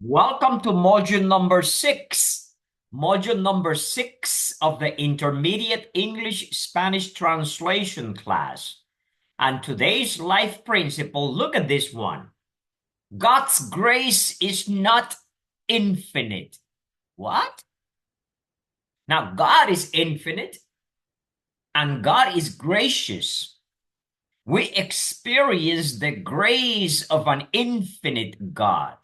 Welcome to module number 6. Module number 6 of the Intermediate English-Spanish Translation class. And today's life principle, look at this one. God's grace is not infinite. What? Now, God is infinite and God is gracious. We experience the grace of an infinite God.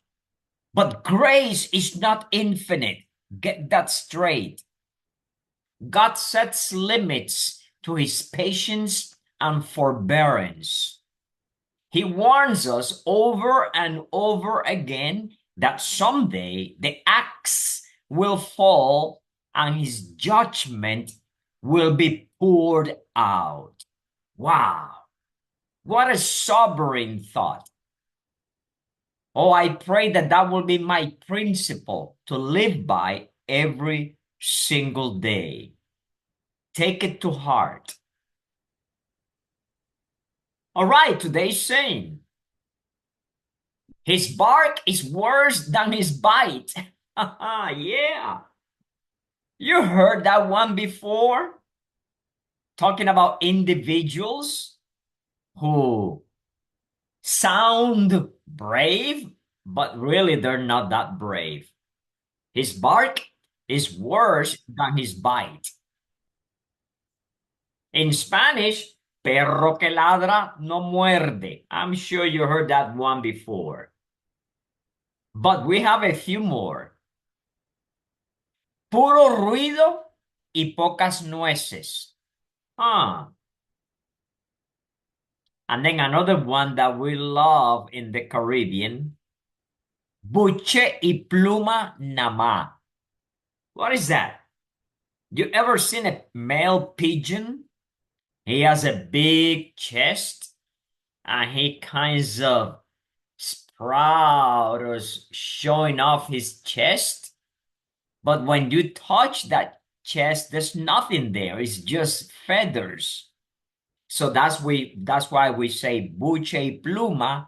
But grace is not infinite. Get that straight. God sets limits to his patience and forbearance. He warns us over and over again that someday the axe will fall and his judgment will be poured out. Wow. What a sobering thought. Oh, I pray that that will be my principle to live by every single day. Take it to heart. All right, today's saying. His bark is worse than his bite. Yeah. You heard that one before? Talking about individuals who sound brave, but really they're not that brave. His bark is worse than his bite. In Spanish, perro que ladra no muerde. I'm sure you heard that one before. But we have a few more. Puro ruido y pocas nueces. And then another one that we love in the Caribbean, buche y pluma nama. What is that? You ever seen a male pigeon? He has a big chest and he kinds of proud or showing off his chest. But when you touch that chest, there's nothing there. It's just feathers. So that's why we say buche y pluma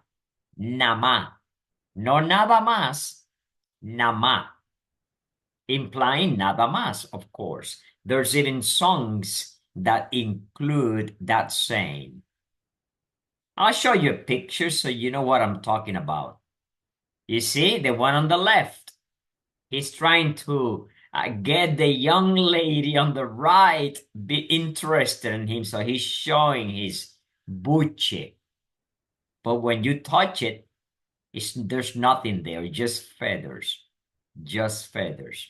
nama. No nada más, nama. Implying nada más, of course. There's even songs that include that saying. I'll show you a picture so you know what I'm talking about. You see, the one on the left, he's trying to get the young lady on the right be interested in him, so he's showing his buche. But when you touch it, there's nothing there, just feathers. Just feathers.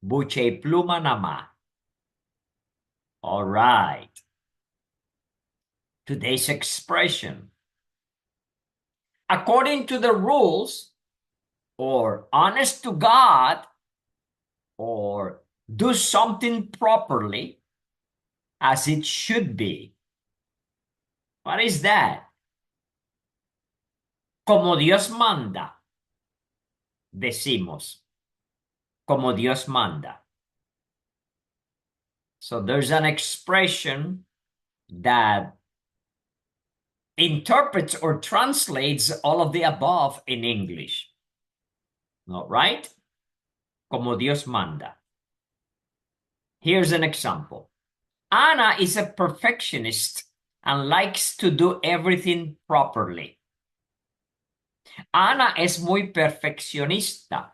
Buche pluma nama. All right. Today's expression. According to the rules, or honest to God, or do something properly as it should be. What is that? Como Dios manda, decimos. Como Dios manda. So there's an expression that interprets or translates all of the above in English. All right? Como Dios manda. Here's an example. Ana is a perfectionist and likes to do everything properly. Ana es muy perfeccionista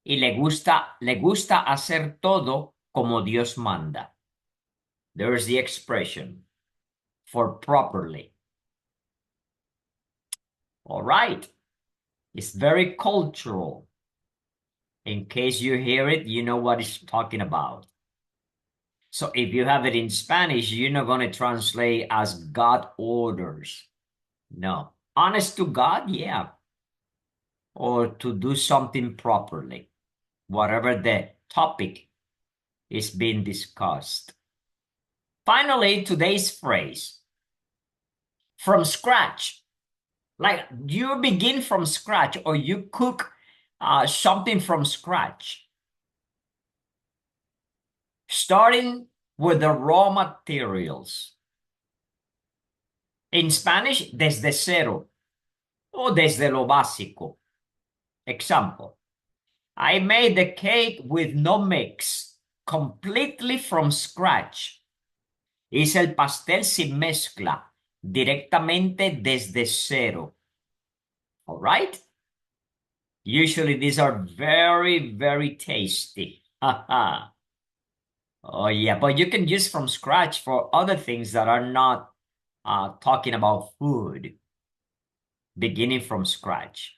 y le gusta hacer todo como Dios manda. There's the expression for properly. All right. It's very cultural. In case you hear it, you know what it's talking about. So if you have it in Spanish, you're not going to translate as God orders. No. Honest to God, yeah. Or to do something properly. Whatever the topic is being discussed. Finally, today's phrase. From scratch. Like you begin from scratch or you cook something from scratch. Starting with the raw materials. In Spanish, desde cero o desde lo básico. Example, I made the cake with no mix, completely from scratch. Hice el pastel sin mezcla, directamente desde cero. All right? Usually these are very, very tasty. Oh, yeah, but you can use from scratch for other things that are not talking about food, beginning from scratch.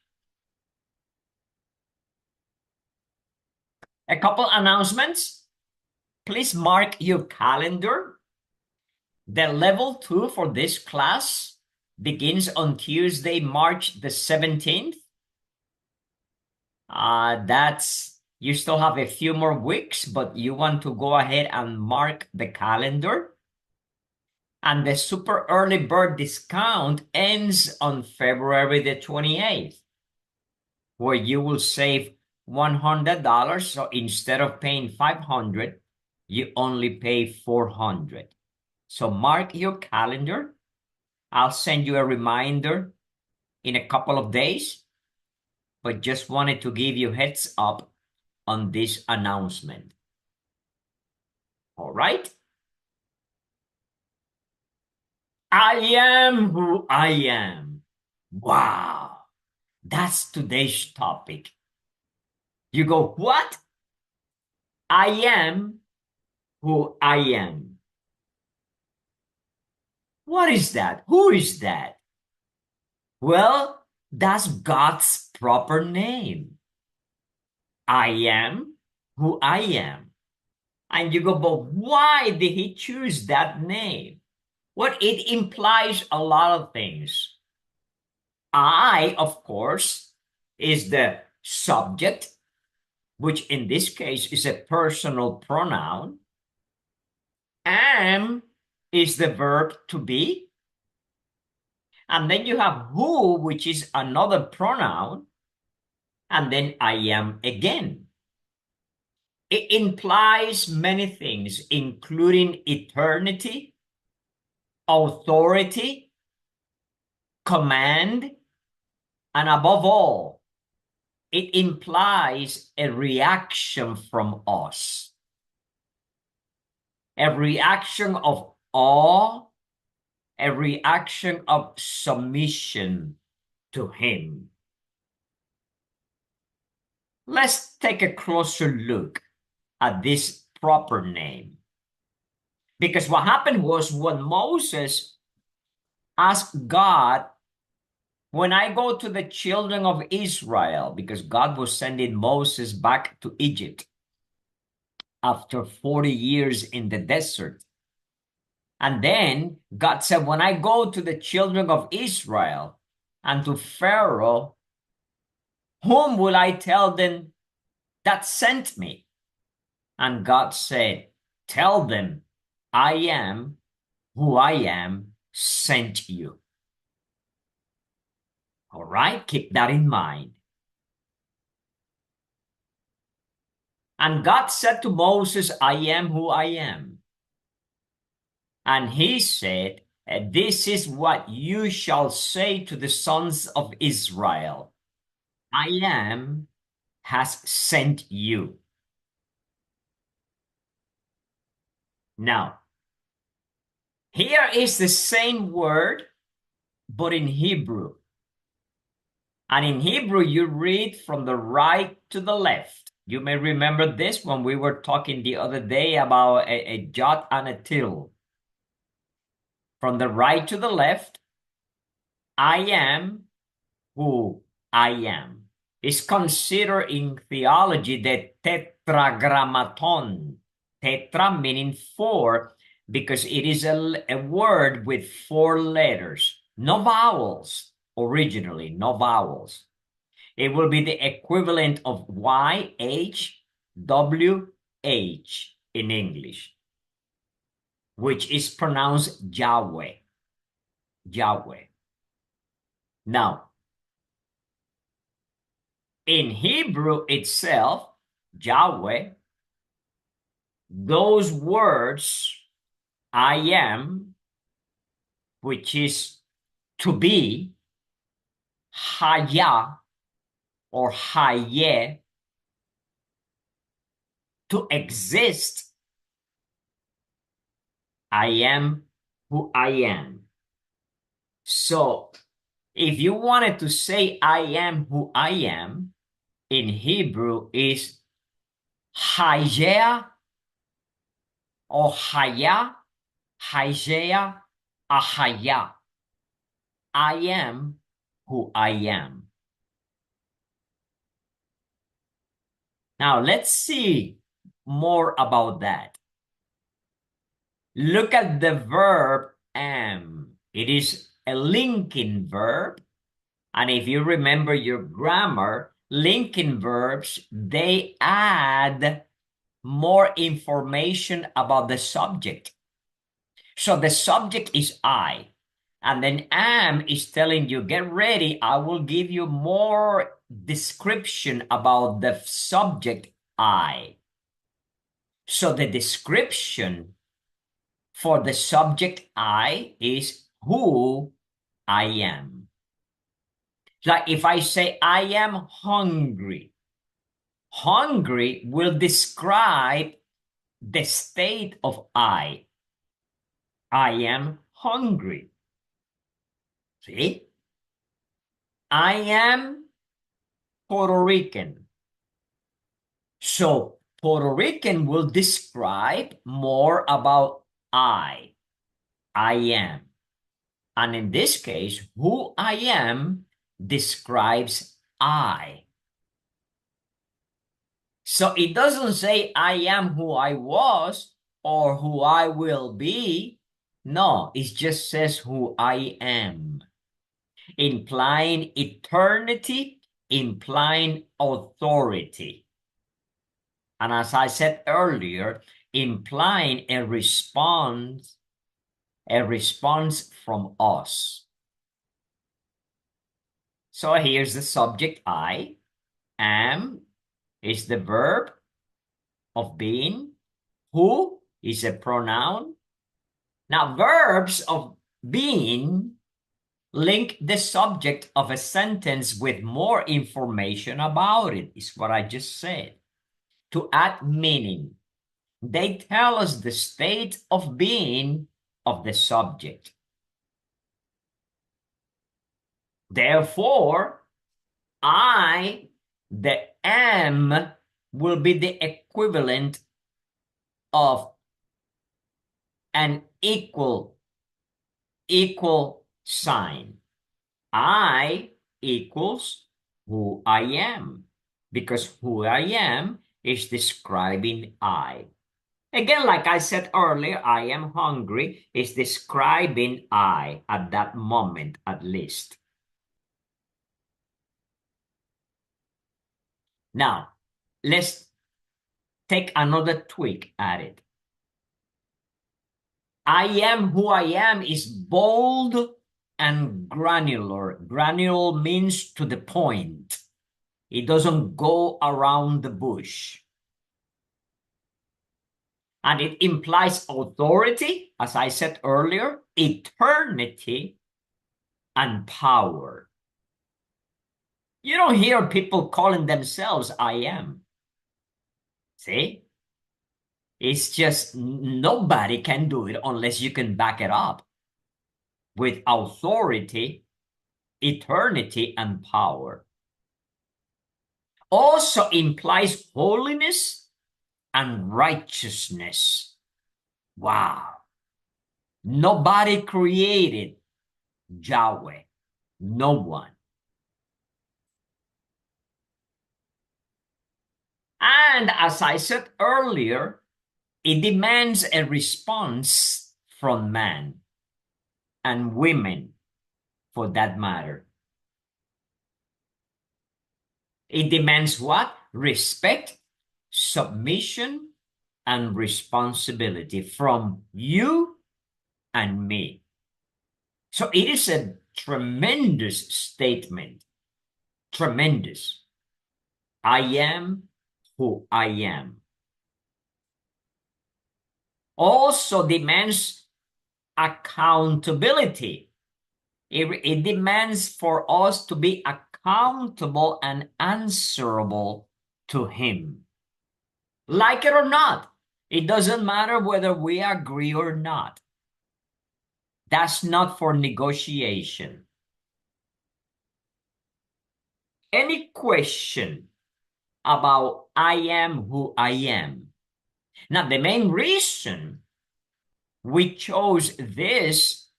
A couple announcements. Please mark your calendar. The level 2 for this class begins on Tuesday, March the 17th. You still have a few more weeks, but you want to go ahead and mark the calendar. And the super early bird discount ends on February the 28th, where you will save $100. So instead of paying $500, you only pay $400. So mark your calendar. I'll send you a reminder in a couple of days, but just wanted to give you heads up on this announcement. All right? I am who I am. Wow. That's today's topic. You go, what? I am who I am. What is that? Who is that? Well, that's God's proper name. I am who I am. And you go, but why did he choose that name? Well, it implies a lot of things. I, of course, is the subject, which in this case is a personal pronoun. Am is the verb to be. And then you have who, which is another pronoun. And then I am again. It implies many things, including eternity, authority, command, and above all, it implies a reaction from us. A reaction of awe, a reaction of submission to him. Let's take a closer look at this proper name. Because what happened was when Moses asked God, when I go to the children of Israel, because God was sending Moses back to Egypt after 40 years in the desert. And then God said, when I go to the children of Israel and to Pharaoh, whom will I tell them that sent me? And God said, tell them, I am who I am sent you. All right, keep that in mind. And God said to Moses, I am who I am. And he said, this is what you shall say to the sons of Israel. I am has sent you. Now, here is the same word, but in Hebrew. And in Hebrew, you read from the right to the left. You may remember this when we were talking the other day about a jot and a tittle. From the right to the left, I am who I am. Is considered in theology the tetragrammaton. Tetra meaning four, because it is a word with four letters. No vowels, originally, no vowels. It will be the equivalent of YHWH in English, which is pronounced Yahweh. Yahweh. Now, in Hebrew itself, Yahweh, those words, I am, which is to be, Haya or Haye, to exist. I am who I am. So if you wanted to say I am who I am, in Hebrew is Hayea or Haya, Hayea, Ahaya. I am who I am. Now let's see more about that. Look at the verb am. It is a linking verb. And if you remember your grammar, linking verbs, they add more information about the subject. So the subject is I. And then am is telling you, get ready, I will give you more description about the subject I. So the description for the subject I is who I am. Like if I say I am hungry, hungry will describe the state of I. I am hungry. See? I am Puerto Rican. So Puerto Rican will describe more about I am. And in this case, who I am describes I. So it doesn't say I am who I was or who I will be. No, it just says who I am, implying eternity, implying authority. And as I said earlier, implying a response from us. So here's the subject I. Am is the verb of being. Who is a pronoun. Now, verbs of being link the subject of a sentence with more information about it, is what I just said. To add meaning, they tell us the state of being of the subject. Therefore, the am, will be the equivalent of an equal sign. I equals who I am, because who I am is describing I. Again, like I said earlier, I am hungry is describing I at that moment, at least. Now, let's take another tweak at it. I am who I am is bold and granular. Granular means to the point. It doesn't go around the bush. And it implies authority, as I said earlier, eternity, and power. You don't hear people calling themselves I am. See? It's just nobody can do it unless you can back it up with authority, eternity, and power. Also implies holiness and righteousness. Wow. Nobody created Yahweh. No one. And as I said earlier, it demands a response from man and women, for that matter. It demands what? Respect, submission, and responsibility from you and me. So it is a tremendous statement. Tremendous. I am who I am. Also demands accountability. It demands for us to be accountable and answerable to him. Like it or not. It doesn't matter whether we agree or not. That's not for negotiation. Any question about I am who I am? Now, the main reason we chose this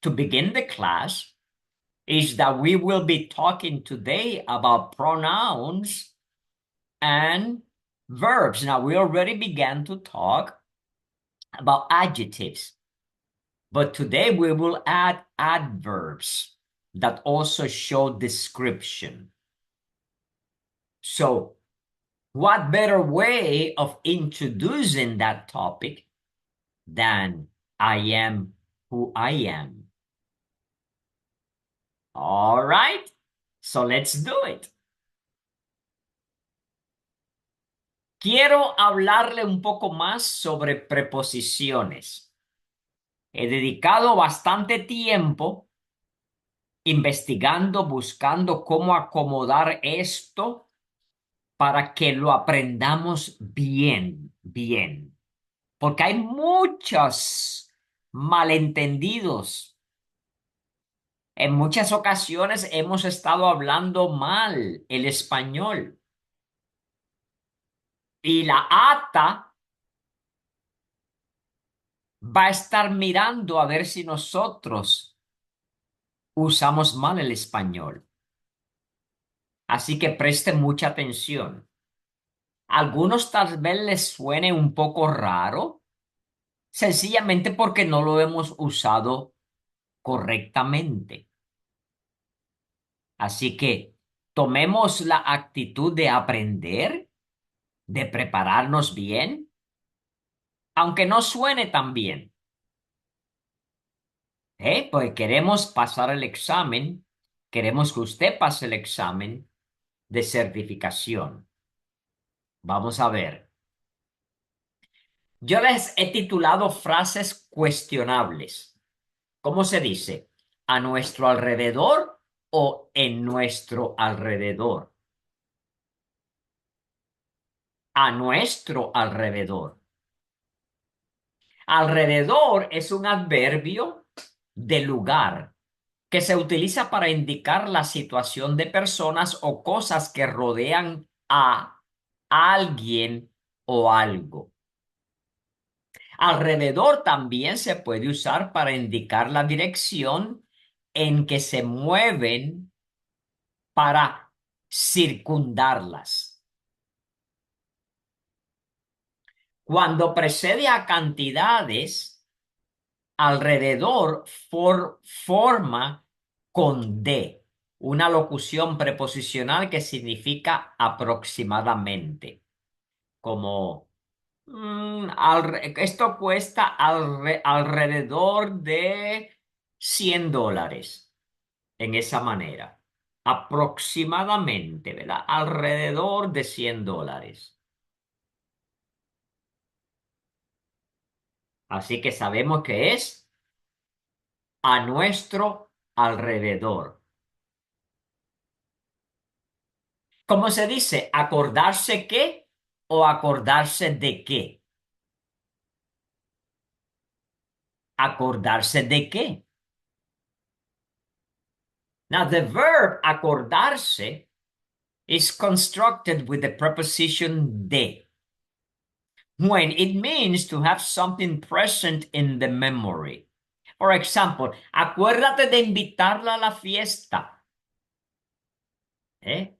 to begin the class is that we will be talking today about pronouns and verbs. Now, we already began to talk about adjectives, but today we will add adverbs that also show description. So, what better way of introducing that topic than I am who I am? All right, so let's do it. Quiero hablarle un poco más sobre preposiciones. He dedicado bastante tiempo investigando, buscando cómo acomodar esto para que lo aprendamos bien, bien. Porque hay muchos malentendidos. En muchas ocasiones hemos estado hablando mal el español. Y la ATA va a estar mirando a ver si nosotros usamos mal el español. Así que preste mucha atención. Algunos tal vez les suene un poco raro, sencillamente porque no lo hemos usado correctamente. Así que tomemos la actitud de aprender, de prepararnos bien, aunque no suene tan bien. Pues queremos pasar el examen, queremos que usted pase el examen de certificación. Vamos a ver. Yo les he titulado frases cuestionables. ¿Cómo se dice? ¿A nuestro alrededor o en nuestro alrededor? A nuestro alrededor. Alrededor es un adverbio de lugar que se utiliza para indicar la situación de personas o cosas que rodean a alguien o algo. Alrededor también se puede usar para indicar la dirección en que se mueven para circundarlas. Cuando precede a cantidades, alrededor forma con D, una locución preposicional que significa aproximadamente, como esto cuesta alrededor de $100 en esa manera. Aproximadamente, ¿verdad? Alrededor de $100. Así que sabemos que es a nuestro alrededor. ¿Cómo se dice? ¿Acordarse qué o acordarse de qué? ¿Acordarse de qué? Now, the verb acordarse is constructed with the preposition de, when it means to have something present in the memory. For example, acuérdate de invitarla a la fiesta.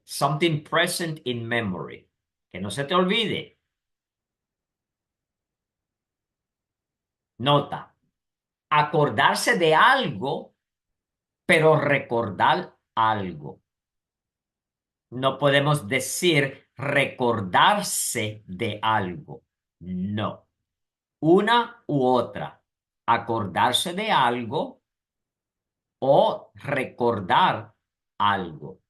Something present in memory. Que no se te olvide. Nota, acordarse de algo, pero recordar algo. No podemos decir recordarse de algo. No. Una u otra. Acordarse de algo o recordar algo.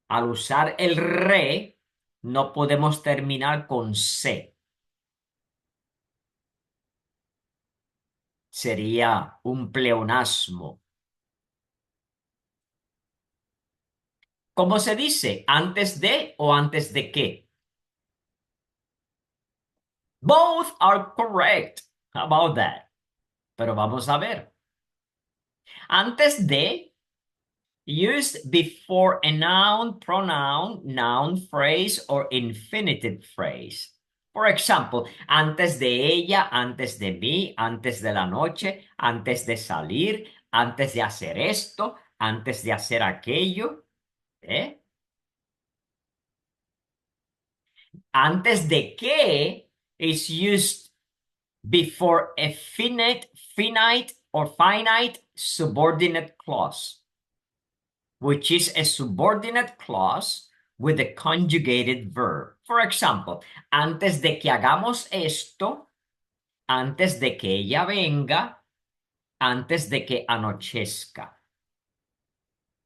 Al usar el re, no podemos terminar con se. Sería un pleonasmo. ¿Cómo se dice? ¿Antes de o antes de qué? Both are correct. How about that? Pero vamos a ver. Antes de, used before a noun, pronoun, noun phrase, or infinitive phrase. For example, antes de ella, antes de mí, antes de la noche, antes de salir, antes de hacer esto, antes de hacer aquello. ¿Eh? Antes de que is used before a finite or finite subordinate clause, which is a subordinate clause with a conjugated verb. For example, antes de que hagamos esto, antes de que ella venga, antes de que anochezca.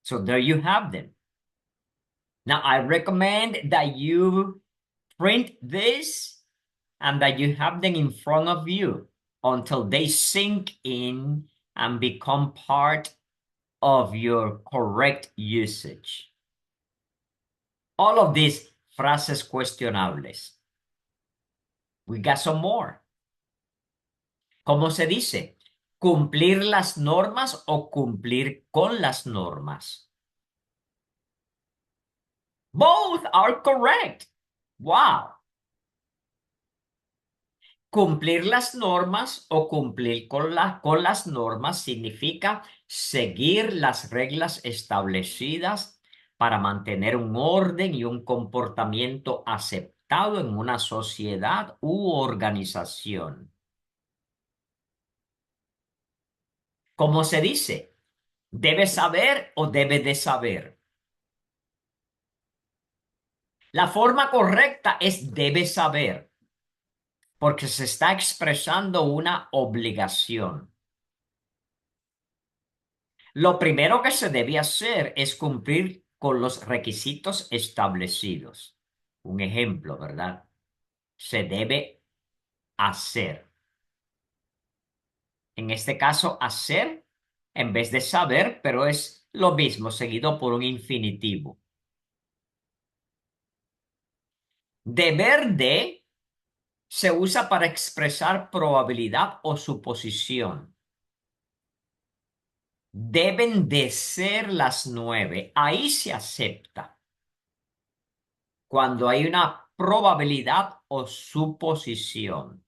So there you have them. Now I recommend that you print this and that you have them in front of you until they sink in and become part of your correct usage. All of these frases cuestionables. We got some more. ¿Cómo se dice? ¿Cumplir las normas o cumplir con las normas? Both are correct. Wow. Cumplir las normas o cumplir con las normas significa seguir las reglas establecidas para mantener un orden y un comportamiento aceptado en una sociedad u organización. ¿Cómo se dice? ¿Debe saber o debe de saber? La forma correcta es debe saber, porque se está expresando una obligación. Lo primero que se debe hacer es cumplir con los requisitos establecidos. Un ejemplo, ¿verdad? Se debe hacer. En este caso, hacer en vez de saber, pero es lo mismo, seguido por un infinitivo. Deber de se usa para expresar probabilidad o suposición. Deben de ser las 9. Ahí se acepta. Cuando hay una probabilidad o suposición.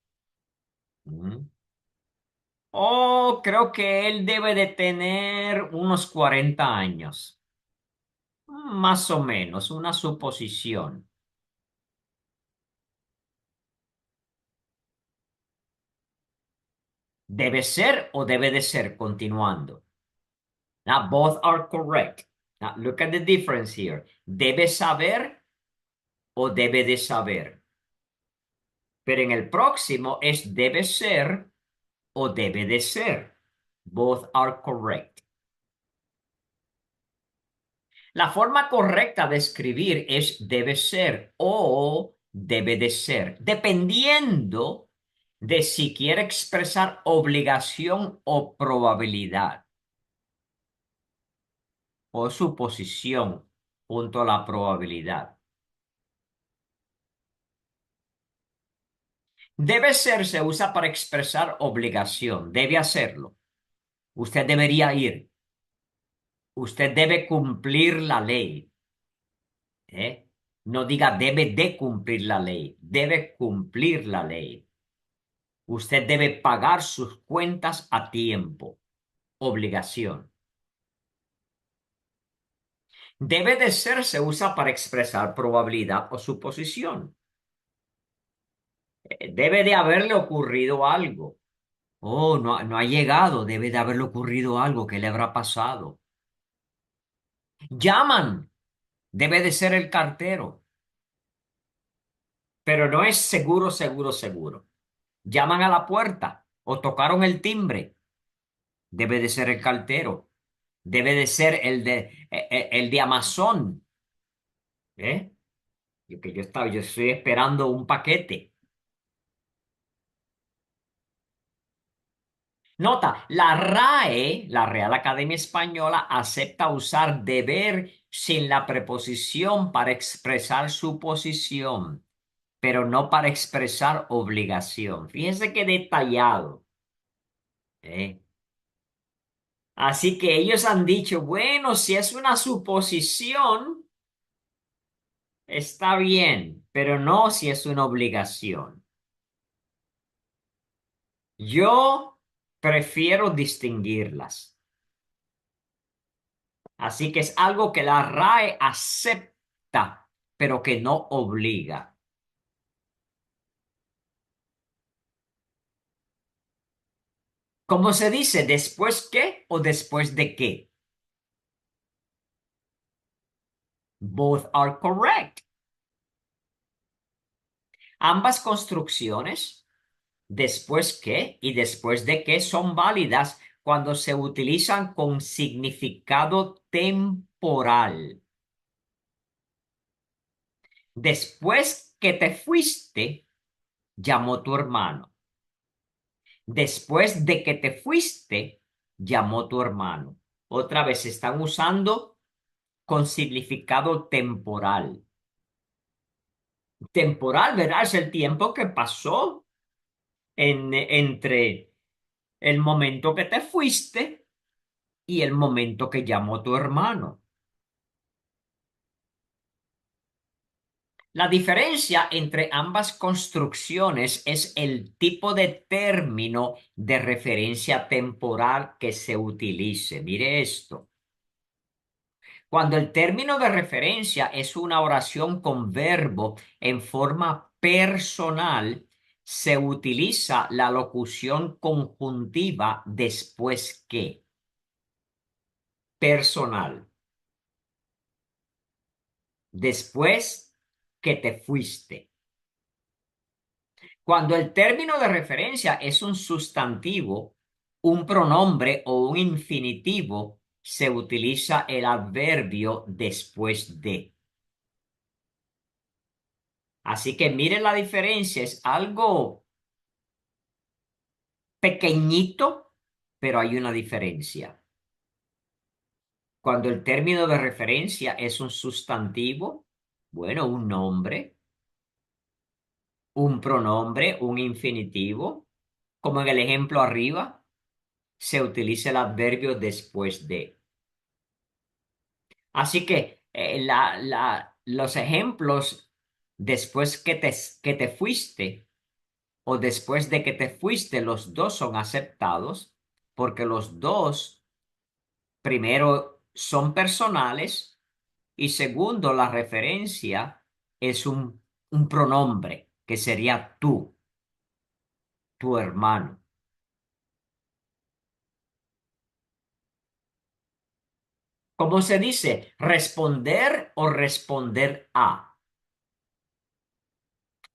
Oh, creo que él debe de tener unos 40 años. Más o menos, una suposición. Debe ser o debe de ser, continuando. Now, both are correct. Now, look at the difference here. Debe saber o debe de saber. Pero en el próximo es debe ser o debe de ser. Both are correct. La forma correcta de escribir es debe ser o debe de ser, dependiendo de si quiere expresar obligación o probabilidad o suposición junto a la probabilidad. Debe ser se usa para expresar obligación, debe hacerlo. Usted debería ir. Usted debe cumplir la ley. ¿Eh? No diga debe de cumplir la ley, debe cumplir la ley. Usted debe pagar sus cuentas a tiempo. Obligación. Debe de ser se usa para expresar probabilidad o suposición. Debe de haberle ocurrido algo. Oh, no, no ha llegado. Debe de haberle ocurrido algo. ¿Qué le habrá pasado? Llaman. Debe de ser el cartero. Pero no es seguro, seguro, seguro. Llaman a la puerta o tocaron el timbre. Debe de ser el cartero. Debe de ser el de Amazon. ¿Eh? Yo estoy esperando un paquete. Nota, la RAE, la Real Academia Española, acepta usar deber sin la preposición para expresar su posición. pero no para expresar obligación. Fíjense qué detallado. ¿Eh? Así que ellos han dicho, bueno, si es una suposición, está bien, pero no si es una obligación. Yo prefiero distinguirlas. Así que es algo que la RAE acepta, pero que no obliga. ¿Cómo se dice? ¿Después qué o después de qué? Both are correct. Ambas construcciones, después qué y después de qué, son válidas cuando se utilizan con significado temporal. Después que te fuiste, llamó tu hermano. Después de que te fuiste, llamó tu hermano. Otra vez se están usando con significado temporal. Temporal, ¿verdad? Es el tiempo que pasó entre el momento que te fuiste y el momento que llamó tu hermano. La diferencia entre ambas construcciones es el tipo de término de referencia temporal que se utilice. Mire esto. Cuando el término de referencia es una oración con verbo en forma personal, se utiliza la locución conjuntiva después que. Personal. Después que te fuiste. Cuando el término de referencia es un sustantivo, un pronombre o un infinitivo, se utiliza el adverbio después de. Así que miren la diferencia, es algo pequeñito, pero hay una diferencia. Cuando el término de referencia es un sustantivo, bueno, un nombre, un pronombre, un infinitivo, como en el ejemplo arriba, se utiliza el adverbio después de. Así que los ejemplos después que te fuiste o después de que te fuiste, los dos son aceptados porque los dos, primero, son personales y segundo, la referencia es un pronombre que sería tú, tu hermano. ¿Cómo se dice? Responder o responder a.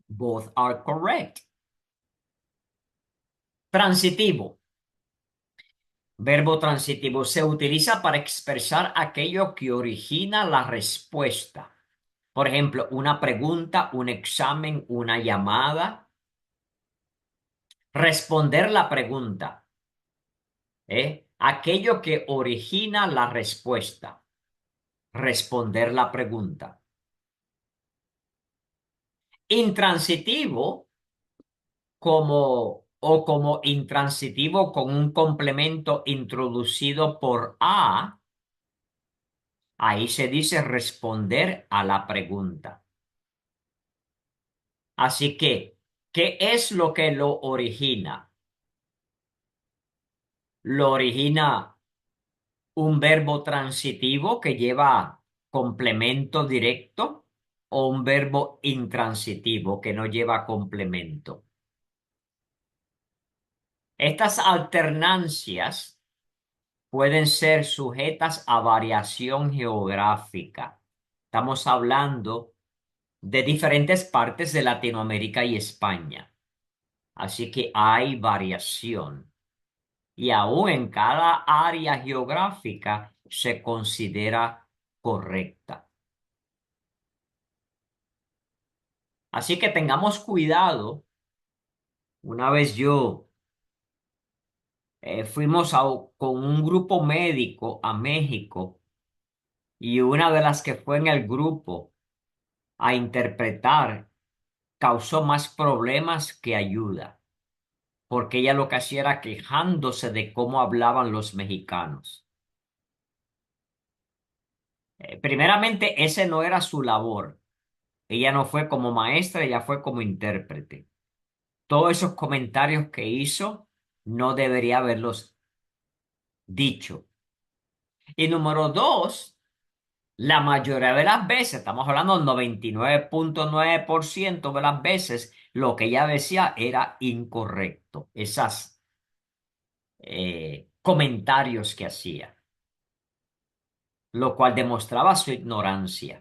Both are correct. Transitivo. Verbo transitivo se utiliza para expresar aquello que origina la respuesta. Por ejemplo, una pregunta, un examen, una llamada. Responder la pregunta, ¿eh? Aquello que origina la respuesta. Responder la pregunta. Intransitivo como intransitivo con un complemento introducido por a, ahí se dice responder a la pregunta. Así que, ¿qué es lo que lo origina? Lo origina un verbo transitivo que lleva complemento directo o un verbo intransitivo que no lleva complemento. Estas alternancias pueden ser sujetas a variación geográfica. Estamos hablando de diferentes partes de Latinoamérica y España. Así que hay variación. Y aún en cada área geográfica se considera correcta. Así que tengamos cuidado. Una vez fuimos con un grupo médico a México y una de las que fue en el grupo a interpretar causó más problemas que ayuda, porque ella lo que hacía era quejándose de cómo hablaban los mexicanos. Primeramente, ese no era su labor. Ella no fue como maestra, ella fue como intérprete. Todos esos comentarios que hizo no debería haberlos dicho. Y número dos, la mayoría de las veces, estamos hablando del 99.9% de las veces, lo que ella decía era incorrecto. Esas comentarios que hacía, lo cual demostraba su ignorancia.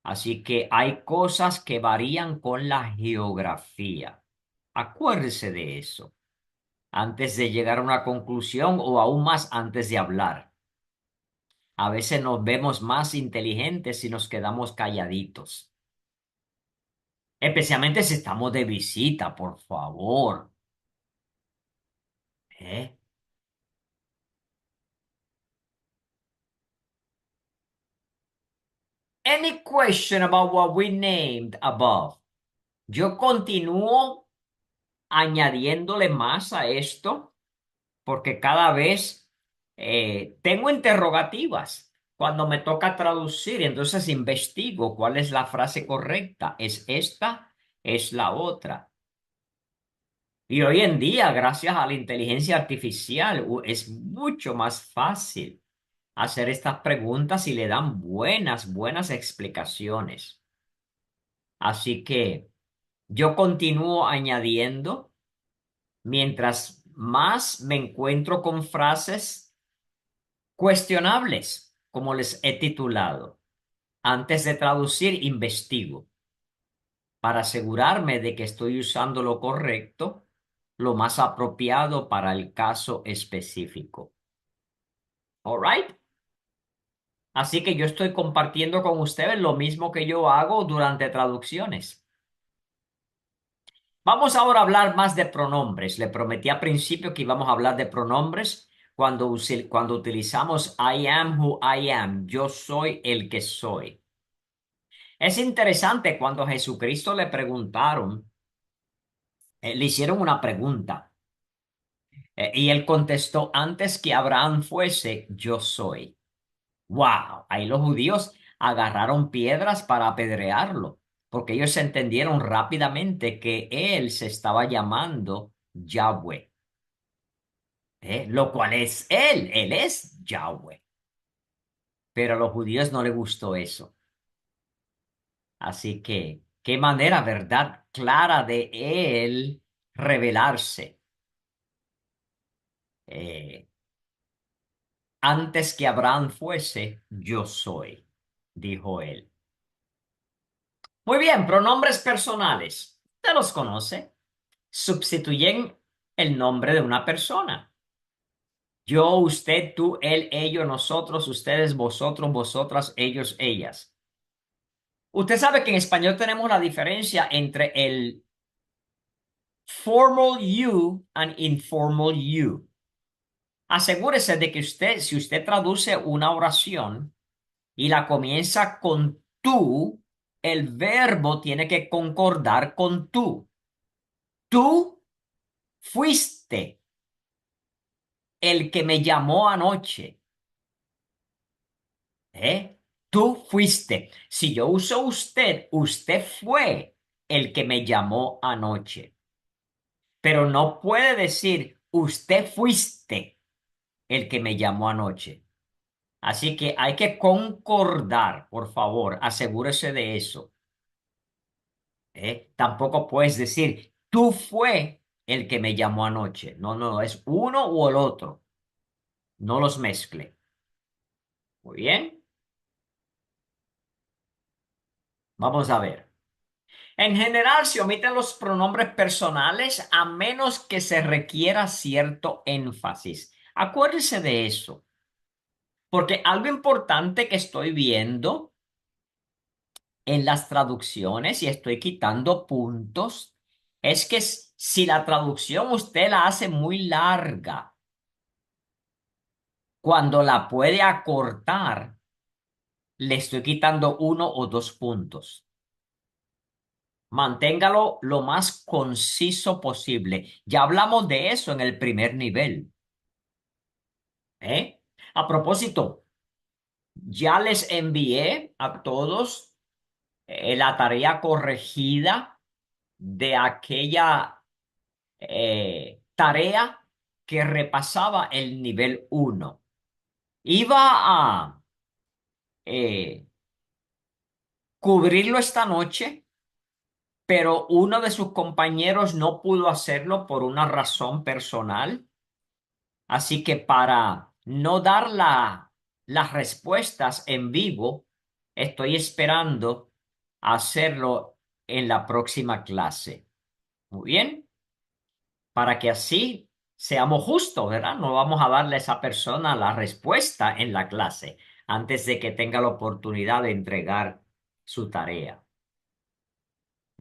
Así que hay cosas que varían con la geografía. Acuérdese de eso antes de llegar a una conclusión o aún más antes de hablar. A veces nos vemos más inteligentes si nos quedamos calladitos, especialmente si estamos de visita, por favor. ¿Eh? Any question about what we named above? Yo continúo añadiéndole más a esto porque cada vez tengo interrogativas cuando me toca traducir, entonces investigo cuál es la frase correcta. ¿Es esta? ¿Es la otra? Y hoy en día, gracias a la inteligencia artificial, es mucho más fácil hacer estas preguntas y le dan buenas explicaciones. Así que yo continúo añadiendo mientras más me encuentro con frases cuestionables, como les he titulado. Antes de traducir, investigo para asegurarme de que estoy usando lo correcto, lo más apropiado para el caso específico. All right. Así que yo estoy compartiendo con ustedes lo mismo que yo hago durante traducciones. Vamos ahora a hablar más de pronombres. Le prometí al principio que íbamos a hablar de pronombres cuando utilizamos I am who I am. Yo soy el que soy. Es interesante cuando a Jesucristo le preguntaron, le hicieron una pregunta, y él contestó, antes que Abraham fuese, yo soy. Wow, ahí los judíos agarraron piedras para apedrearlo, porque ellos entendieron rápidamente que él se estaba llamando Yahweh, lo cual es él es Yahweh, pero a los judíos no les gustó eso. Así que, qué manera, ¿verdad? Clara de él revelarse. Eh, Antes que Abraham fuese, yo soy, dijo él. Muy bien, pronombres personales. Usted los conoce. Sustituyen el nombre de una persona. Yo, usted, tú, él, ellos, nosotros, ustedes, vosotros, vosotras, ellos, ellas. Usted sabe que en español tenemos la diferencia entre el formal you and informal you. Asegúrese de que usted, si usted traduce una oración y la comienza con tú, el verbo tiene que concordar con tú. Tú fuiste el que me llamó anoche. ¿Eh? Tú fuiste. Si yo uso usted, usted fue el que me llamó anoche. Pero no puede decir usted fuiste el que me llamó anoche. Así que hay que concordar, por favor, asegúrese de eso. Tampoco puedes decir, tú fue el que me llamó anoche. No, no, es uno o el otro. No los mezcle. Muy bien, vamos a ver. En general, se omiten los pronombres personales a menos que se requiera cierto énfasis. Acuérdese de eso, porque algo importante que estoy viendo en las traducciones y estoy quitando puntos es que si la traducción usted la hace muy larga, cuando la puede acortar, le estoy quitando uno o dos puntos. Manténgalo lo más conciso posible. Ya hablamos de eso en el primer nivel, ¿eh? A propósito, ya les envié a todos la tarea corregida de aquella tarea que repasaba el nivel uno. Iba a eh, cubrirlo esta noche, pero uno de sus compañeros no pudo hacerlo por una razón personal. Así que para no dar las respuestas en vivo, estoy esperando hacerlo en la próxima clase. Muy bien, para que así seamos justos, ¿verdad? No vamos a darle a esa persona la respuesta en la clase antes de que tenga la oportunidad de entregar su tarea.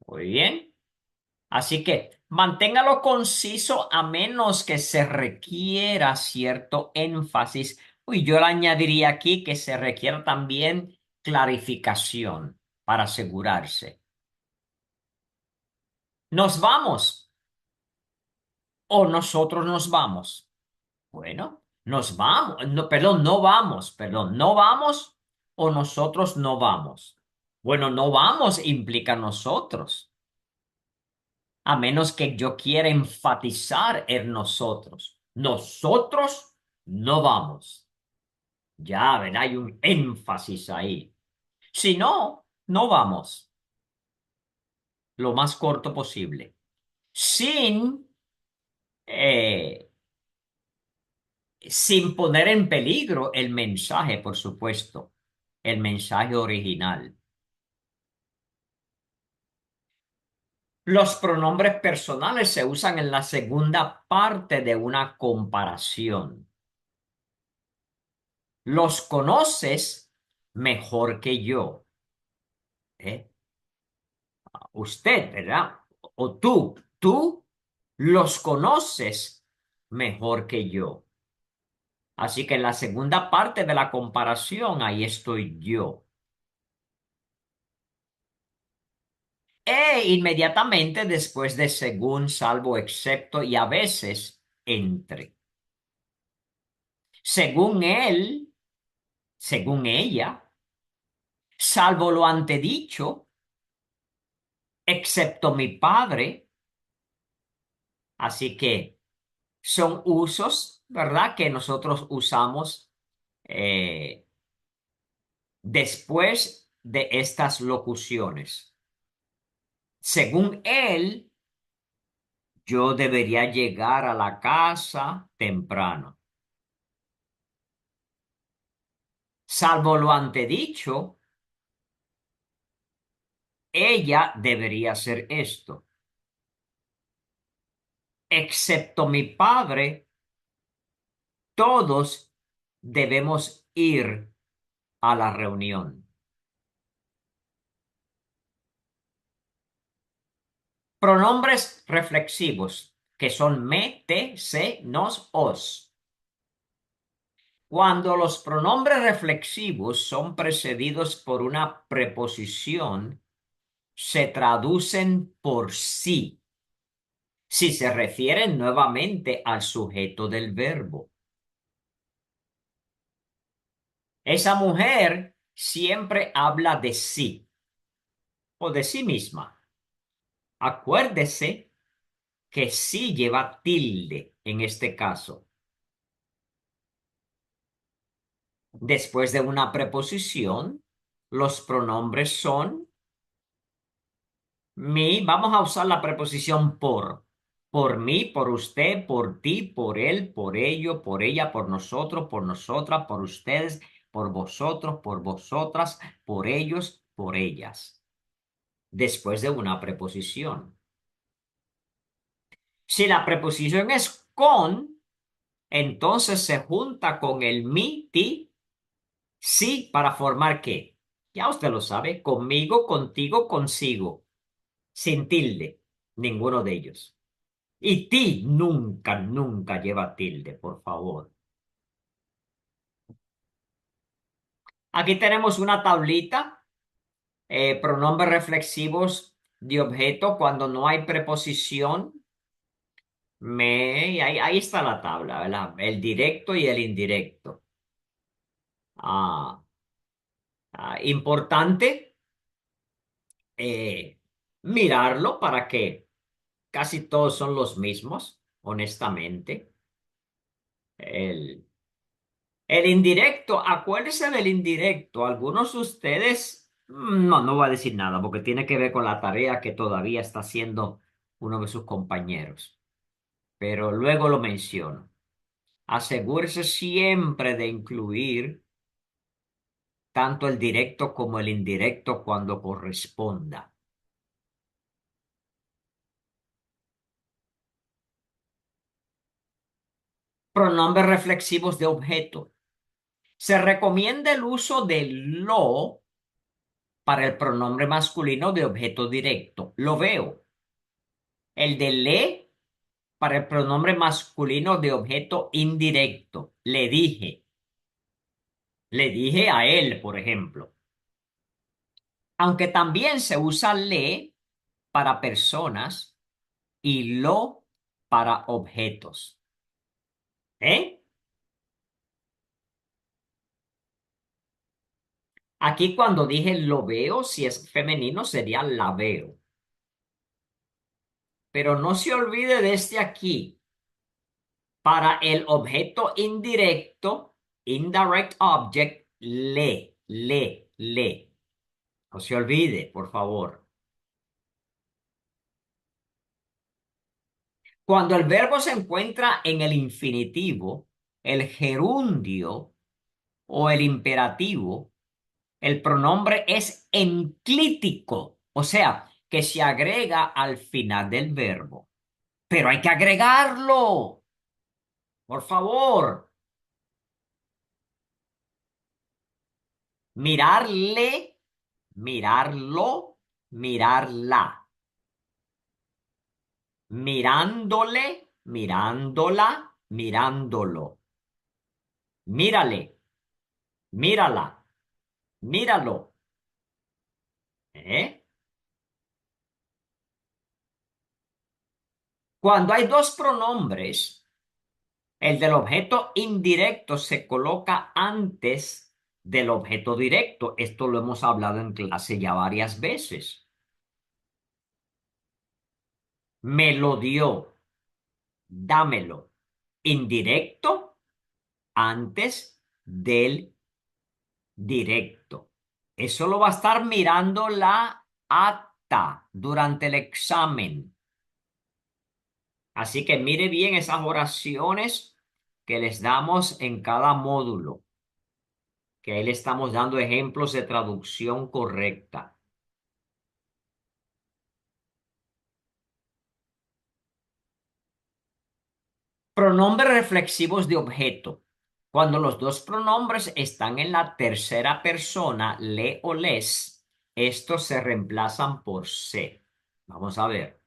Muy bien. Así que manténgalo conciso a menos que se requiera cierto énfasis. Y yo le añadiría aquí que se requiera también clarificación para asegurarse. ¿Nos vamos o nosotros nos vamos? Bueno, nos vamos. No, perdón, no vamos. Perdón, no vamos o nosotros no vamos. Bueno, no vamos implica nosotros, a menos que yo quiera enfatizar en nosotros. Nosotros no vamos. Ya, ¿verdad? Hay un énfasis ahí. Si no, no vamos. Lo más corto posible. Sin, eh, sin poner en peligro el mensaje, por supuesto. El mensaje original. Los pronombres personales se usan en la segunda parte de una comparación. Los conoces mejor que yo, ¿eh? Usted, ¿verdad? O tú los conoces mejor que yo. Así que en la segunda parte de la comparación, ahí estoy yo. E inmediatamente después de según, salvo, excepto y a veces entre. Según él, según ella, salvo lo antedicho, excepto mi padre. Así que son usos, ¿verdad? Que nosotros usamos eh, después de estas locuciones. Según él, yo debería llegar a la casa temprano. Salvo lo antedicho, ella debería hacer esto. Excepto mi padre, todos debemos ir a la reunión. Pronombres reflexivos, que son me, te, se, nos, os. Cuando los pronombres reflexivos son precedidos por una preposición, se traducen por sí, si se refieren nuevamente al sujeto del verbo. Esa mujer siempre habla de sí o de sí misma. Acuérdese que sí lleva tilde en este caso. Después de una preposición, los pronombres son mi, vamos a usar la preposición por mí, por usted, por ti, por él, por ello, por ella, por nosotros, por nosotras, por ustedes, por vosotros, por vosotras, por ellos, por ellas. Después de una preposición. Si la preposición es con, entonces se junta con el mi, ti, sí, para formar ¿qué? Ya usted lo sabe, conmigo, contigo, consigo, sin tilde, ninguno de ellos. Y ti nunca, nunca lleva tilde, por favor. Aquí tenemos una tablita, pronombres reflexivos de objeto cuando no hay preposición. Ahí está la tabla, ¿verdad? El directo y el indirecto. Ah, importante mirarlo para que casi todos son los mismos, honestamente. El, el indirecto, acuérdese del indirecto. Algunos de ustedes, no voy a decir nada porque tiene que ver con la tarea que todavía está haciendo uno de sus compañeros, pero luego lo menciono. Asegúrese siempre de incluir tanto el directo como el indirecto cuando corresponda. Pronombres reflexivos de objeto. Se recomienda el uso de lo para el pronombre masculino de objeto directo. Lo veo. El de le para el pronombre masculino de objeto indirecto. Le dije. Le dije a él, por ejemplo. Aunque también se usa le para personas y lo para objetos. ¿Eh? Aquí cuando dije lo veo, si es femenino sería la veo. Pero no se olvide de este aquí. Para el objeto indirecto, indirect object, le. No se olvide, por favor. Cuando el verbo se encuentra en el infinitivo, el gerundio o el imperativo, el pronombre es enclítico, o sea, que se agrega al final del verbo. Pero hay que agregarlo, por favor. Mirarle, mirarlo, mirarla. Mirándole, mirándola, mirándolo. Mírale, mírala, míralo. ¿Eh? Cuando hay dos pronombres, el del objeto indirecto se coloca antes del objeto directo. Esto lo hemos hablado en clase ya varias veces. Me lo dio, dámelo. Indirecto antes del directo. Eso lo va a estar mirando la acta durante el examen. Así que mire bien esas oraciones que les damos en cada módulo, que ahí le estamos dando ejemplos de traducción correcta. Pronombres reflexivos de objeto. Cuando los dos pronombres están en la tercera persona, le o les, estos se reemplazan por se. Vamos a ver.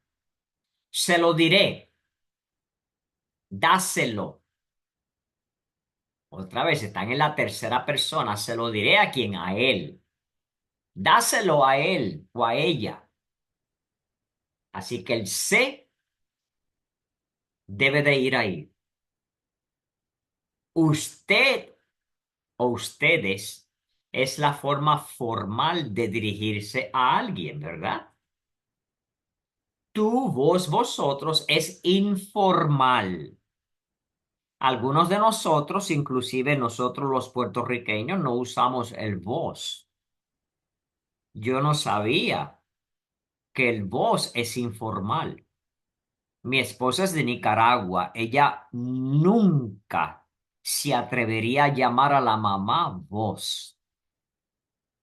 Se lo diré. Dáselo. Otra vez, están en la tercera persona. Se lo diré a quien, a él. Dáselo a él o a ella. Así que el se debe de ir ahí. Usted o ustedes es la forma formal de dirigirse a alguien, ¿verdad? Tú, vos, vosotros es informal. Algunos de nosotros, inclusive nosotros los puertorriqueños, no usamos el vos. Yo no sabía que el vos es informal. Mi esposa es de Nicaragua. Ella nunca se atrevería a llamar a la mamá vos,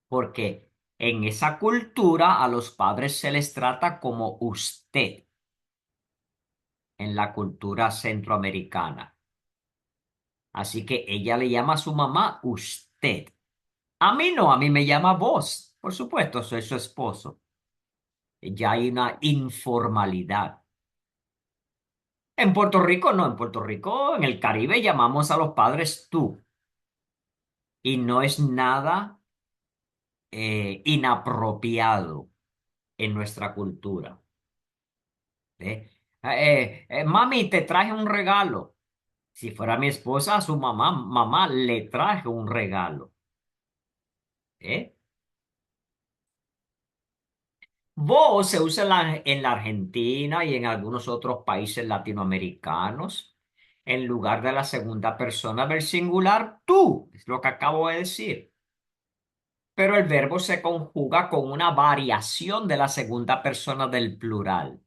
porque en esa cultura a los padres se les trata como usted, en la cultura centroamericana. Así que ella le llama a su mamá usted. A mí no, a mí me llama vos. Por supuesto, soy su esposo. Ya hay una informalidad. En Puerto Rico no, en Puerto Rico, en el Caribe llamamos a los padres tú y no es nada inapropiado. en nuestra cultura. ¿Eh? Mami, te traje un regalo. Si fuera mi esposa, a su mamá, mamá, le traje un regalo. ¿Eh? Vos se usa en la Argentina y en algunos otros países latinoamericanos en lugar de la segunda persona del singular, tú, es lo que acabo de decir. Pero el verbo se conjuga con una variación de la segunda persona del plural.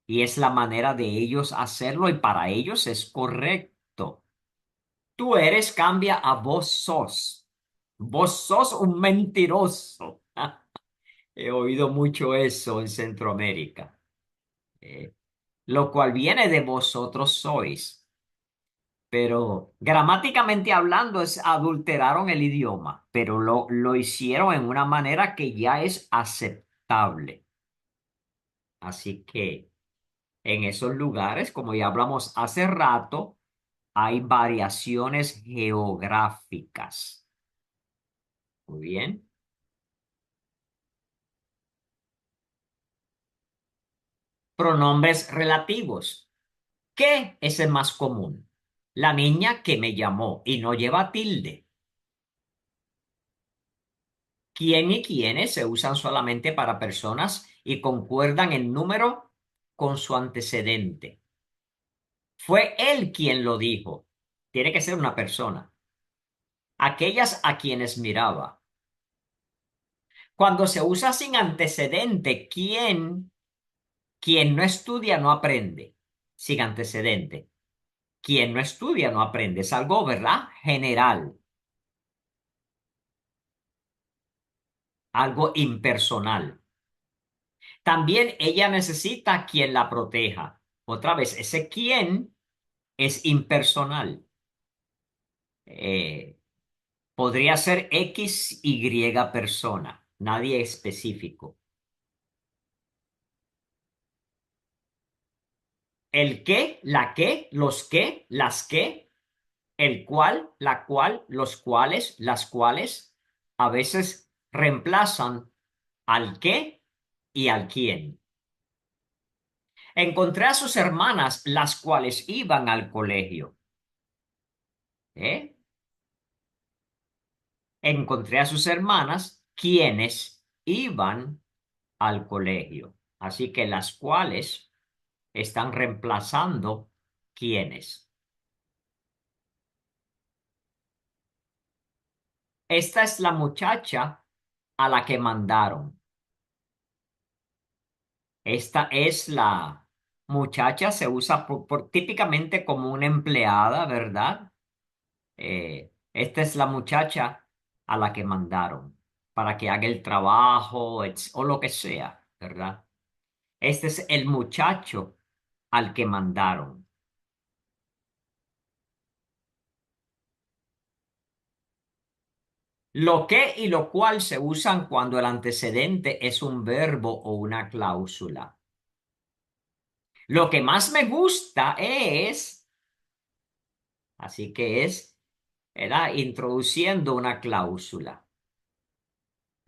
Y es la manera de ellos hacerlo y para ellos es correcto. Tú eres cambia a vos sos. Vos sos un mentiroso. He oído mucho eso en Centroamérica. Eh, lo cual viene de vosotros sois. Pero gramáticamente hablando es adulteraron el idioma, pero lo hicieron en una manera que ya es aceptable. Así que en esos lugares, como ya hablamos hace rato, hay variaciones geográficas. Muy bien. Pronombres relativos. ¿Qué es el más común? La niña que me llamó y no lleva tilde. ¿Quién y quiénes se usan solamente para personas y concuerdan en número con su antecedente? Fue él quien lo dijo. Tiene que ser una persona. Aquellas a quienes miraba. Cuando se usa sin antecedente, ¿quién? Quien no estudia no aprende. Sin antecedente. Quien no estudia no aprende. Es algo, ¿verdad? General. Algo impersonal. También ella necesita quien la proteja. Otra vez, ese quien es impersonal. Eh, podría ser X, Y persona, nadie específico. El qué, los qué, las qué, el cual, la cual, los cuales, las cuales, a veces reemplazan al qué y al quién. Encontré a sus hermanas, las cuales iban al colegio. ¿Eh? Encontré a sus hermanas, quienes iban al colegio. Así que las cuales están reemplazando quienes. Esta es la muchacha a la que mandaron. Esta es la muchacha, se usa típicamente como una empleada, ¿verdad? Esta es la muchacha a la que mandaron para que haga el trabajo o lo que sea, ¿verdad? Este es el muchacho al que mandaron. Lo que y lo cual se usan cuando el antecedente es un verbo o una cláusula. Lo que más me gusta es, así que es, era introduciendo una cláusula.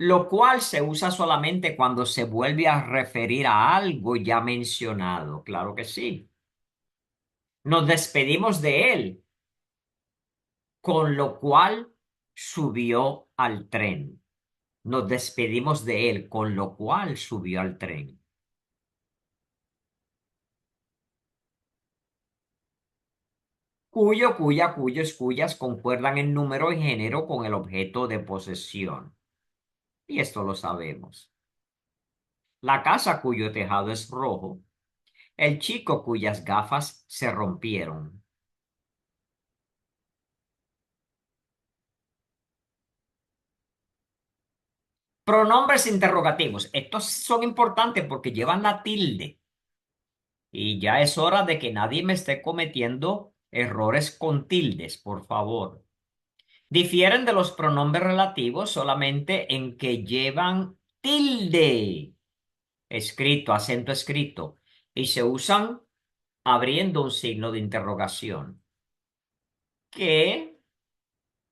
Lo cual se usa solamente cuando se vuelve a referir a algo ya mencionado. Claro que sí. Nos despedimos de él, con lo cual subió al tren. Nos despedimos de él, con lo cual subió al tren. Cuyo, cuya, cuyos, cuyas concuerdan en número y género con el objeto de posesión. Y esto lo sabemos. La casa cuyo tejado es rojo. El chico cuyas gafas se rompieron. Pronombres interrogativos. Estos son importantes porque llevan la tilde. Y ya es hora de que nadie me esté cometiendo errores con tildes, por favor. Difieren de los pronombres relativos solamente en que llevan tilde, escrito, acento escrito, y se usan abriendo un signo de interrogación. ¿Qué?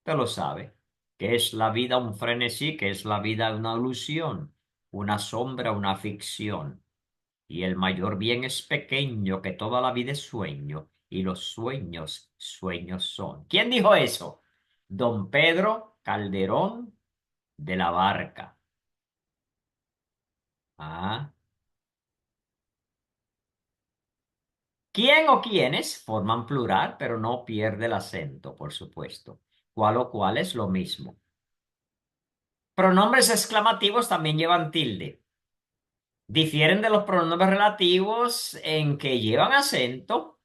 Te lo sabe. ¿Qué es la vida un frenesí? ¿Qué es la vida una ilusión? una sombra, una ficción. Y el mayor bien es pequeño, que toda la vida es sueño, y los sueños, sueños son. ¿Quién dijo eso? Don Pedro Calderón de la Barca. Ah. ¿Quién o quiénes forman plural, pero no pierde el acento, por supuesto? ¿Cuál o cuál es lo mismo? Pronombres exclamativos también llevan tilde. Difieren de los pronombres relativos en que llevan acento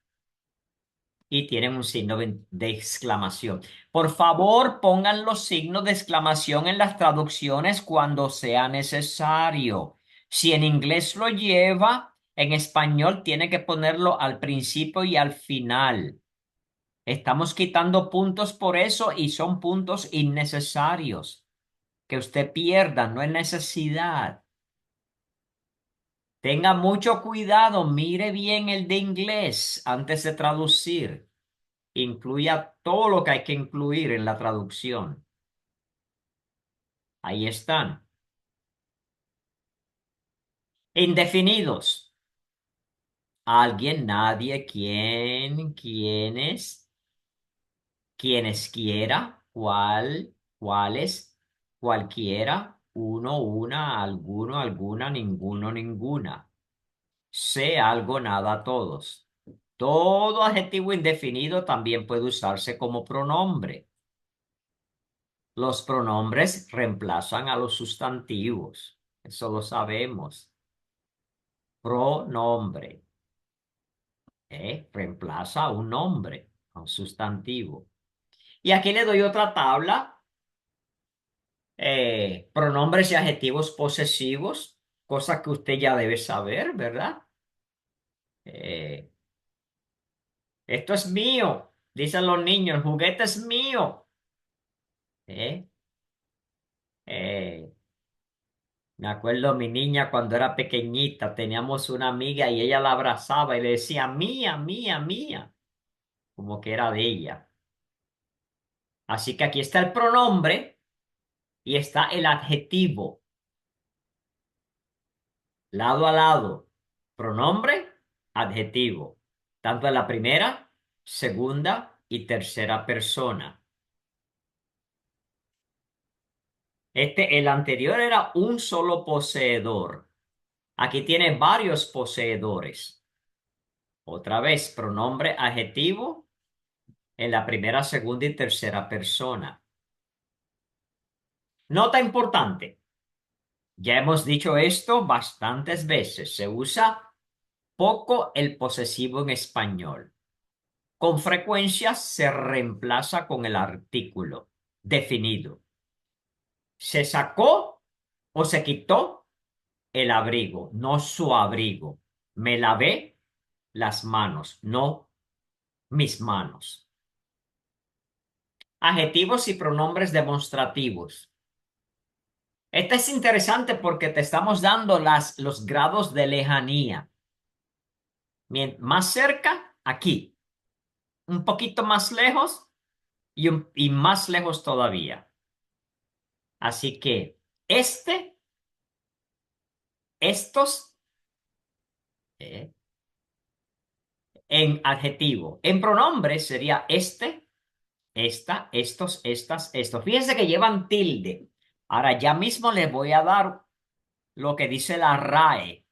y tienen un signo de exclamación. Por favor, pongan los signos de exclamación en las traducciones cuando sea necesario. Si en inglés lo lleva, en español tiene que ponerlo al principio y al final. Estamos quitando puntos por eso y son puntos innecesarios. Que usted pierda, no es necesidad. Tenga mucho cuidado, mire bien el de inglés antes de traducir. Incluya todo lo que hay que incluir en la traducción. Ahí están. Indefinidos. Alguien, nadie, quién, quiénes, quienes quiera, cuál, cuáles, cualquiera, uno, una, alguno, alguna, ninguno, ninguna. Sé algo, nada, todos. Todo adjetivo indefinido también puede usarse como pronombre. Los pronombres reemplazan a los sustantivos. Eso lo sabemos. Pronombre, reemplaza a un nombre, a un sustantivo. Y aquí le doy otra tabla. Pronombres y adjetivos posesivos, cosas que usted ya debe saber, ¿verdad? Eh, Esto es mío, dicen los niños, el juguete es mío. ¿Eh? Eh, Me acuerdo mi niña cuando era pequeñita, teníamos una amiga y ella la abrazaba y le decía, mía, mía, mía, como que era de ella. Así que aquí está el pronombre y está el adjetivo, lado a lado. Pronombre, adjetivo, tanto en la primera, segunda y tercera persona. El anterior era un solo poseedor. Aquí tiene varios poseedores. Otra vez, pronombre, adjetivo en la primera, segunda y tercera persona. Nota importante. Ya hemos dicho esto bastantes veces. Se usa poco el posesivo en español. Con frecuencia se reemplaza con el artículo definido. Se sacó o se quitó el abrigo, no su abrigo. Me lavé las manos, no mis manos. Adjetivos y pronombres demostrativos. Este es interesante porque te estamos dando los grados de lejanía. Más cerca, aquí. Un poquito más lejos y más lejos todavía. Así que estos, eh, en adjetivo. En pronombres sería esta, estos, estas, estos. Fíjense que llevan tilde. Ahora ya mismo les voy a dar lo que dice la RAE,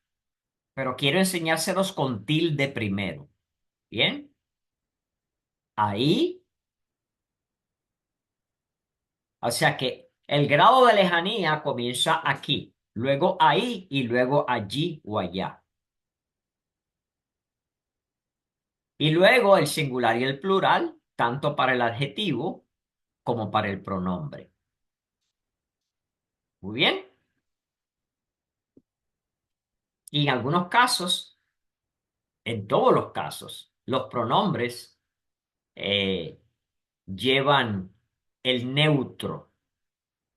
pero quiero enseñárselos con tilde primero. ¿Bien? Ahí, o sea que el grado de lejanía comienza aquí, luego ahí y luego allí o allá. Y luego el singular y el plural, tanto para el adjetivo como para el pronombre. Muy bien. Y en algunos casos, en todos los casos, los pronombres eh, llevan el neutro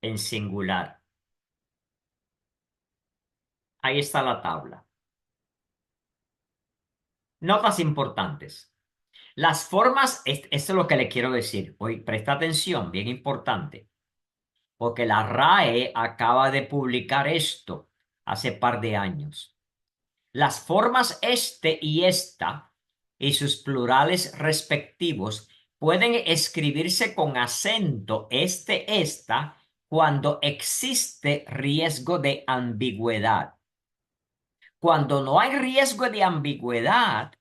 en singular. Ahí está la tabla. Notas importantes. Las formas, esto es lo que le quiero decir. Hoy presta atención, bien importante, porque la RAE acaba de publicar esto. hace par de años. Las formas este y esta y sus plurales respectivos pueden escribirse con acento este, esta, cuando existe riesgo de ambigüedad. Cuando no hay riesgo de ambigüedad,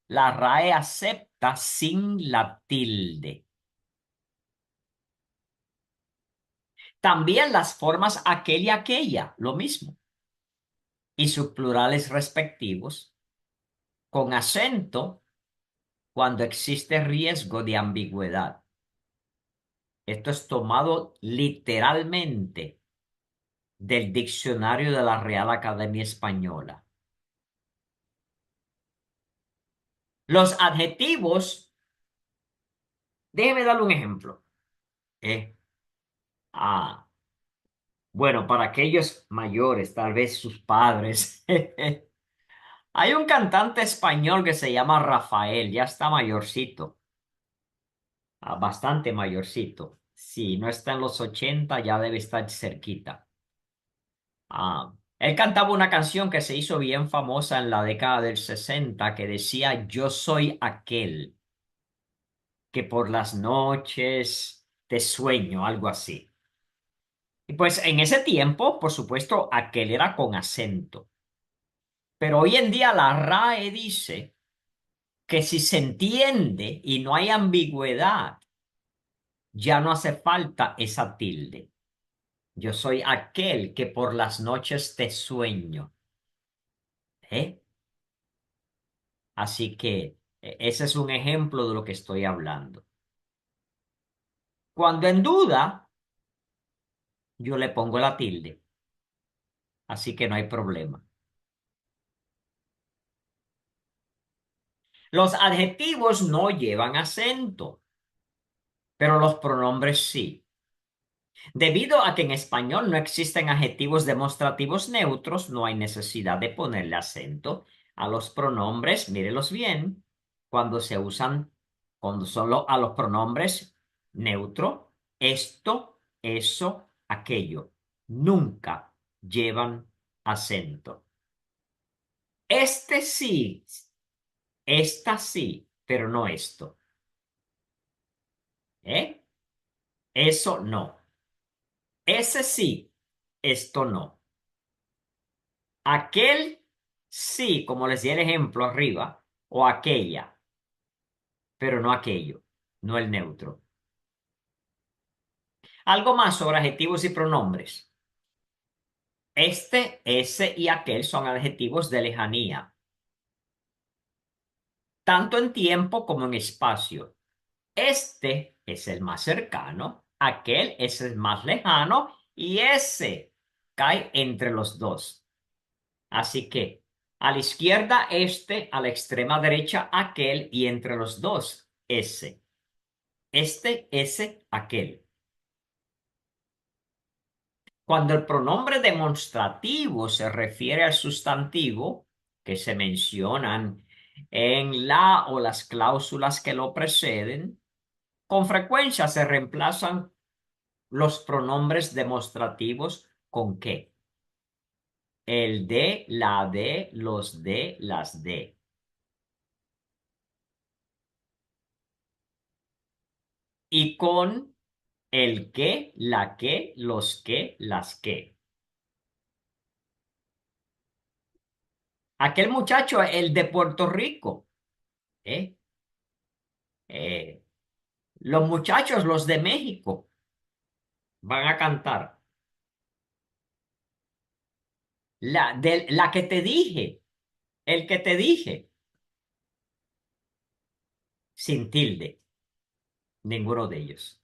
la RAE acepta sin la tilde. También las formas aquel y aquella, lo mismo, y sus plurales respectivos, con acento cuando existe riesgo de ambigüedad. Esto es tomado literalmente del diccionario de la Real Academia Española. Los adjetivos, déjeme darle un ejemplo. Eh, ah, bueno, para aquellos mayores, tal vez sus padres. Hay un cantante español que se llama Rafael, ya está mayorcito, bastante mayorcito. Si no está en los 80, ya debe estar cerquita. Él cantaba una canción que se hizo bien famosa en la década del 60 que decía, yo soy aquel que por las noches te sueño, algo así. Y pues en ese tiempo, por supuesto, aquel era con acento. Pero hoy en día la RAE dice que si se entiende y no hay ambigüedad, ya no hace falta esa tilde. Yo soy aquel que por las noches te sueño. ¿Eh? Así que ese es un ejemplo de lo que estoy hablando. Cuando en duda, yo le pongo la tilde. Así que no hay problema. Los adjetivos no llevan acento, pero los pronombres sí. Debido a que en español no existen adjetivos demostrativos neutros, no hay necesidad de ponerle acento a los pronombres, mírelos bien, cuando se usan, cuando solo a los pronombres neutro, esto, eso, aquello. Nunca llevan acento. Este sí, esta sí, pero no esto. ¿Eh? Eso no. Ese sí, esto no. Aquel sí, como les di el ejemplo arriba, o aquella, pero no aquello, no el neutro. Algo más sobre adjetivos y pronombres. Este, ese y aquel son adjetivos de lejanía, tanto en tiempo como en espacio. Este es el más cercano, aquel es el más lejano y ese cae entre los dos. Así que a la izquierda este, a la extrema derecha aquel y entre los dos ese. Este, ese, aquel. Cuando el pronombre demostrativo se refiere al sustantivo que se mencionan en la o las cláusulas que lo preceden, con frecuencia se reemplazan los pronombres demostrativos con ¿qué? El de, la de, los de, las de. Y con el que, la que, los que, las que. Aquel muchacho, el de Puerto Rico, ¿eh? Eh, los muchachos, los de México, van a cantar. La que te dije, el que te dije, sin tilde, ninguno de ellos.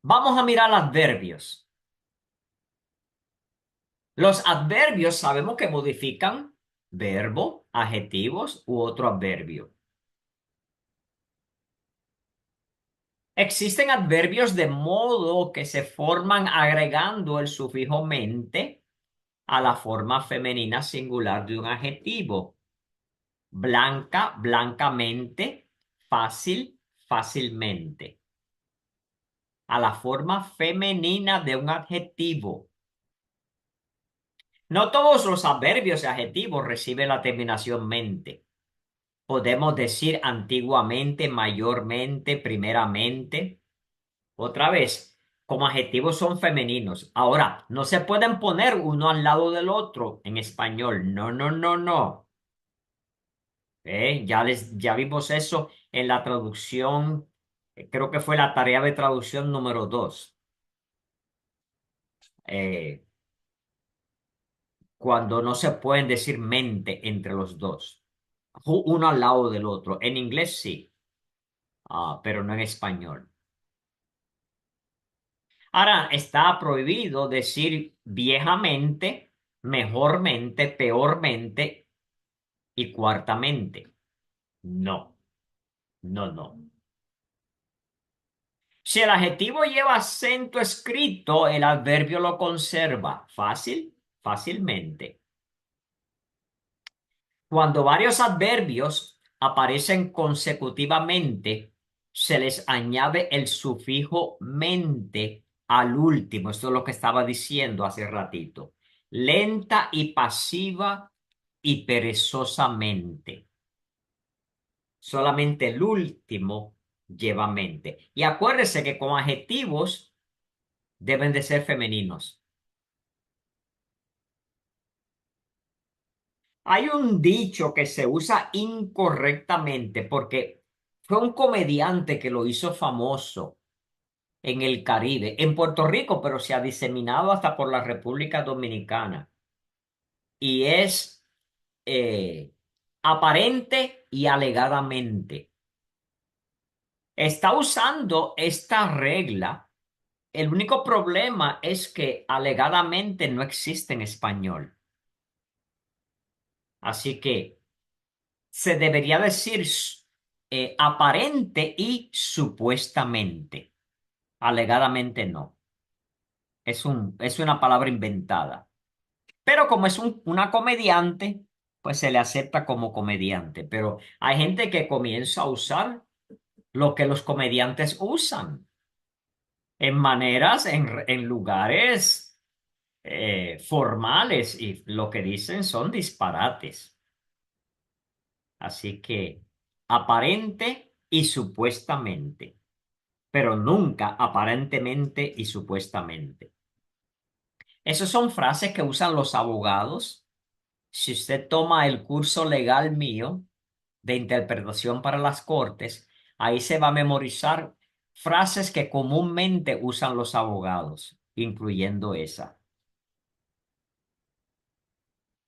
Vamos a mirar adverbios. Los adverbios sabemos que modifican verbo, adjetivos u otro adverbio. Existen adverbios de modo que se forman agregando el sufijo mente a la forma femenina singular de un adjetivo. Blanca, blancamente, fácil, fácilmente. a la forma femenina de un adjetivo. No todos los adverbios y adjetivos reciben la terminación mente. Podemos decir antiguamente, mayormente, primeramente. Otra vez, como adjetivos son femeninos. Ahora, no se pueden poner uno al lado del otro en español. No, no, no, no. Ya vimos eso en la traducción, creo que fue la tarea de traducción número 2, cuando no se pueden decir mente entre los dos, uno al lado del otro. En inglés sí, pero no en español. Ahora, está prohibido decir viejamente, mejormente, peormente y cuartamente. No, no, no. Si el adjetivo lleva acento escrito, el adverbio lo conserva. Fácil, fácilmente. Cuando varios adverbios aparecen consecutivamente, se les añade el sufijo mente al último. Esto es lo que estaba diciendo hace ratito. Lenta y pasiva y perezosamente. Solamente el último lleva mente. Y acuérdese que con adjetivos deben de ser femeninos. Hay un dicho que se usa incorrectamente porque fue un comediante que lo hizo famoso en el Caribe, en Puerto Rico, pero se ha diseminado hasta por la República Dominicana. Y es eh, aparente y alegadamente. Está usando esta regla. El único problema es que alegadamente no existe en español. Así que se debería decir aparente y supuestamente. Alegadamente no. Es una palabra inventada. Pero como es una comediante, pues se le acepta como comediante. Pero hay gente que comienza a usar lo que los comediantes usan en maneras, en lugares formales y lo que dicen son disparates. Así que aparente y supuestamente, pero nunca aparentemente y supuestamente. Esas son frases que usan los abogados. Si usted toma el curso legal mío de interpretación para las cortes, ahí se va a memorizar frases que comúnmente usan los abogados, incluyendo esa.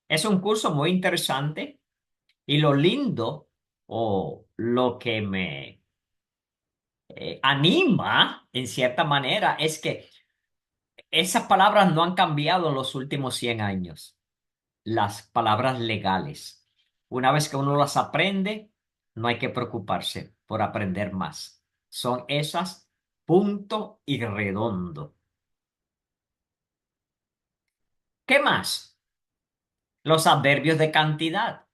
Es un curso muy interesante y lo lindo o lo que me anima en cierta manera es que esas palabras no han cambiado en los últimos 100 años. Las palabras legales. Una vez que uno las aprende, no hay que preocuparse por aprender más. Son esas, punto y redondo. ¿Qué más? Los adverbios de cantidad.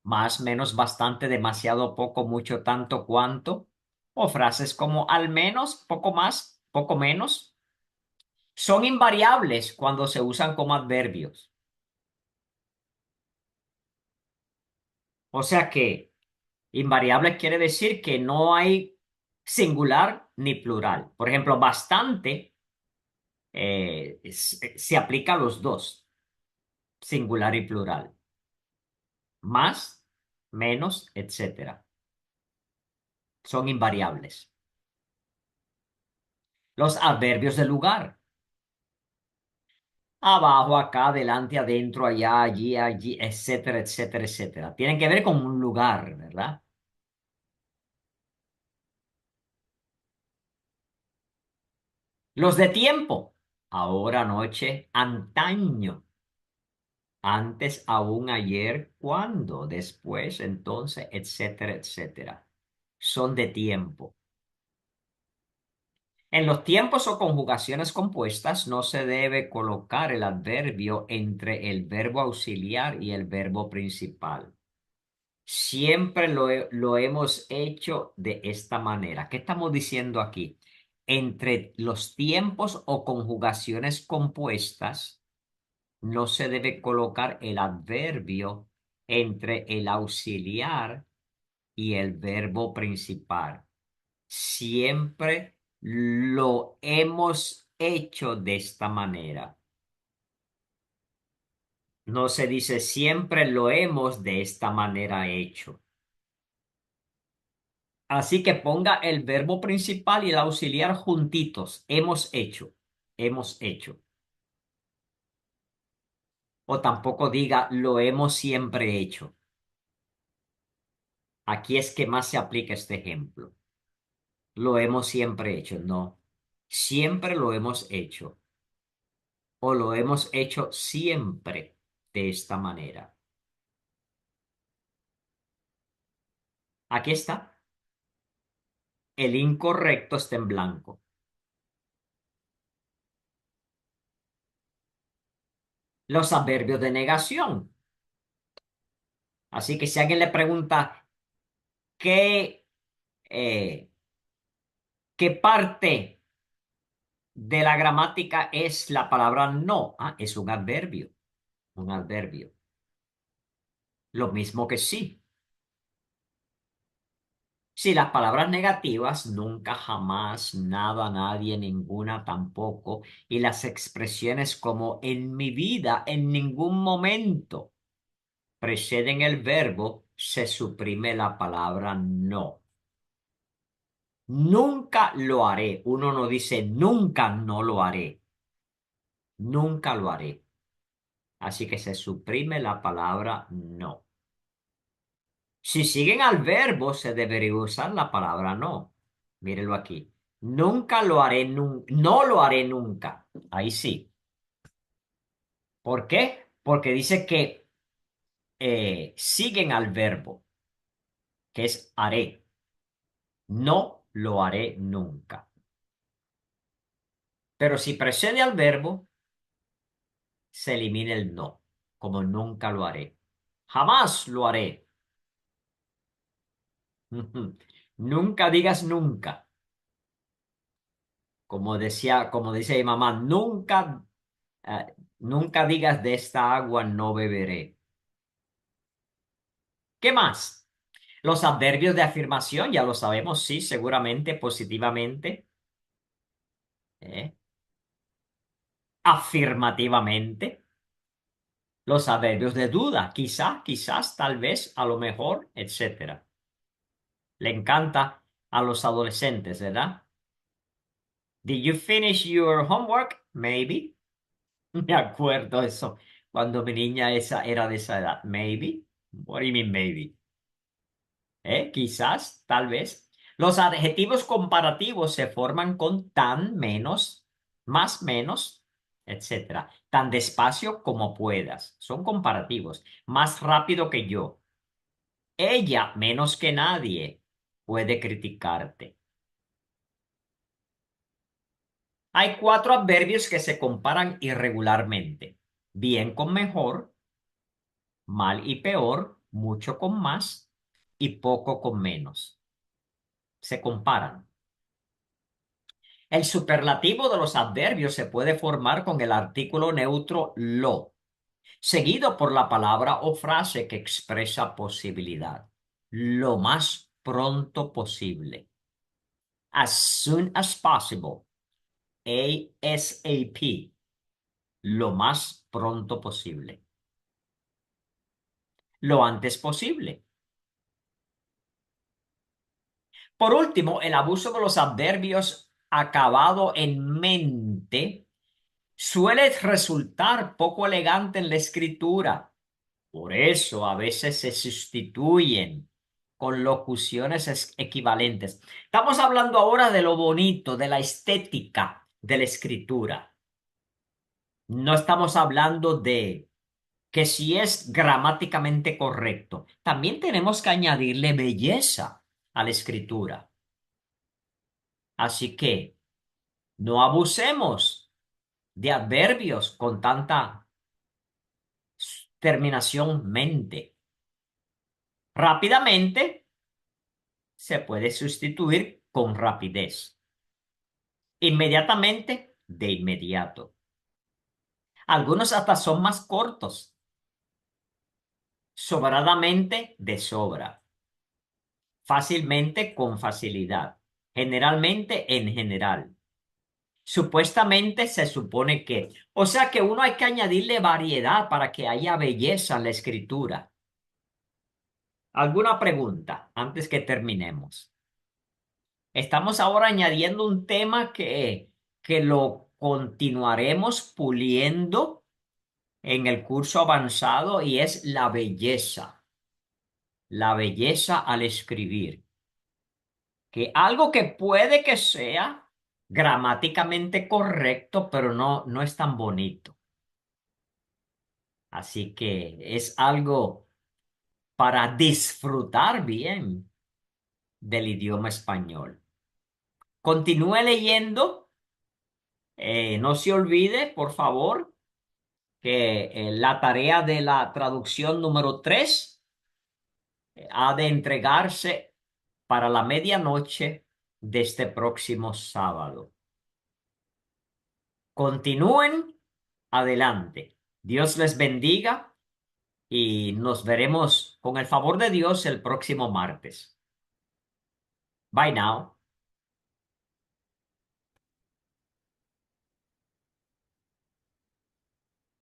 Más, menos, bastante, demasiado, poco, mucho, tanto, cuanto. O frases como al menos, poco más, poco menos. Son invariables cuando se usan como adverbios. O sea que invariable quiere decir que no hay singular ni plural. Por ejemplo, bastante se aplica a los dos, singular y plural. Más, menos, etcétera. Son invariables. Los adverbios de lugar. Abajo, acá, adelante, adentro, allá, allí, allí, etcétera, etcétera, etcétera. Tienen que ver con un lugar, ¿verdad? Los de tiempo. Ahora, anoche, antaño. Antes, aún, ayer, cuándo, después, entonces, etcétera, etcétera. Son de tiempo. En los tiempos o conjugaciones compuestas no se debe colocar el adverbio entre el verbo auxiliar y el verbo principal. Siempre lo hemos hecho de esta manera. ¿Qué estamos diciendo aquí? entre los tiempos o conjugaciones compuestas, no se debe colocar el adverbio entre el auxiliar y el verbo principal. Siempre lo hemos hecho de esta manera. No se dice siempre lo hemos de esta manera hecho. Así que ponga el verbo principal y el auxiliar juntitos. Hemos hecho. Hemos hecho. O tampoco diga lo hemos siempre hecho. Aquí es que más se aplica este ejemplo. Lo hemos siempre hecho. No. Siempre lo hemos hecho. O lo hemos hecho siempre de esta manera. Aquí está. El incorrecto está en blanco. Los adverbios de negación. Así que si alguien le pregunta qué, eh, qué parte de la gramática es la palabra no, es un adverbio. Un adverbio. Lo mismo que sí. Sí, las palabras negativas, nunca, jamás, nada, nadie, ninguna, tampoco. Y las expresiones como en mi vida, en ningún momento, preceden el verbo, se suprime la palabra no. Nunca lo haré. Uno no dice nunca no lo haré. Nunca lo haré. Así que se suprime la palabra no. Si siguen al verbo, se debería usar la palabra no. Mírenlo aquí. Nunca lo haré, no lo haré nunca. Ahí sí. ¿Por qué? Porque dice que siguen al verbo, que es haré. No lo haré nunca. Pero si precede al verbo, se elimina el no, como nunca lo haré. Jamás lo haré. Nunca digas nunca. Como dice mi mamá, nunca digas de esta agua no beberé. ¿Qué más? Los adverbios de afirmación, ya lo sabemos, sí, seguramente, positivamente, ¿eh? Afirmativamente. Los adverbios de duda, quizá, quizás, tal vez, a lo mejor, etcétera. Le encanta a los adolescentes, ¿verdad? Did you finish your homework? Maybe. Me acuerdo eso cuando mi niña esa era de esa edad. Maybe. What do you mean maybe? Quizás, tal vez. Los adjetivos comparativos se forman con tan, menos, más, menos, etcétera. Tan despacio como puedas. Son comparativos. Más rápido que yo. Ella, menos que nadie, puede criticarte. Hay cuatro adverbios que se comparan irregularmente. Bien con mejor, mal y peor, mucho con más y poco con menos. Se comparan. El superlativo de los adverbios se puede formar con el artículo neutro lo, seguido por la palabra o frase que expresa posibilidad. Lo más pronto posible. As soon as possible. ASAP. Lo más pronto posible. Lo antes posible. Por último, el abuso de los adverbios acabado en mente suele resultar poco elegante en la escritura. Por eso a veces se sustituyen con locuciones equivalentes. Estamos hablando ahora de lo bonito, de la estética de la escritura. No estamos hablando de que si es gramáticamente correcto. También tenemos que añadirle belleza a la escritura. Así que no abusemos de adverbios con tanta terminación mente. Rápidamente se puede sustituir con rapidez. Inmediatamente, de inmediato. Algunos hasta son más cortos. Sobradamente, de sobra. Fácilmente, con facilidad. Generalmente, en general. Supuestamente se supone que, o sea que uno hay que añadirle variedad para que haya belleza en la escritura. ¿Alguna pregunta antes que terminemos? Estamos ahora añadiendo un tema que lo continuaremos puliendo en el curso avanzado y es la belleza al escribir, que algo que puede que sea gramáticamente correcto, pero no es tan bonito. Así que es algo para disfrutar bien del idioma español. Continúe leyendo. No se olvide, por favor, que la tarea de la traducción número 3 ha de entregarse para la medianoche de este próximo sábado. Continúen adelante. Dios les bendiga y nos veremos con el favor de Dios el próximo martes. Bye now.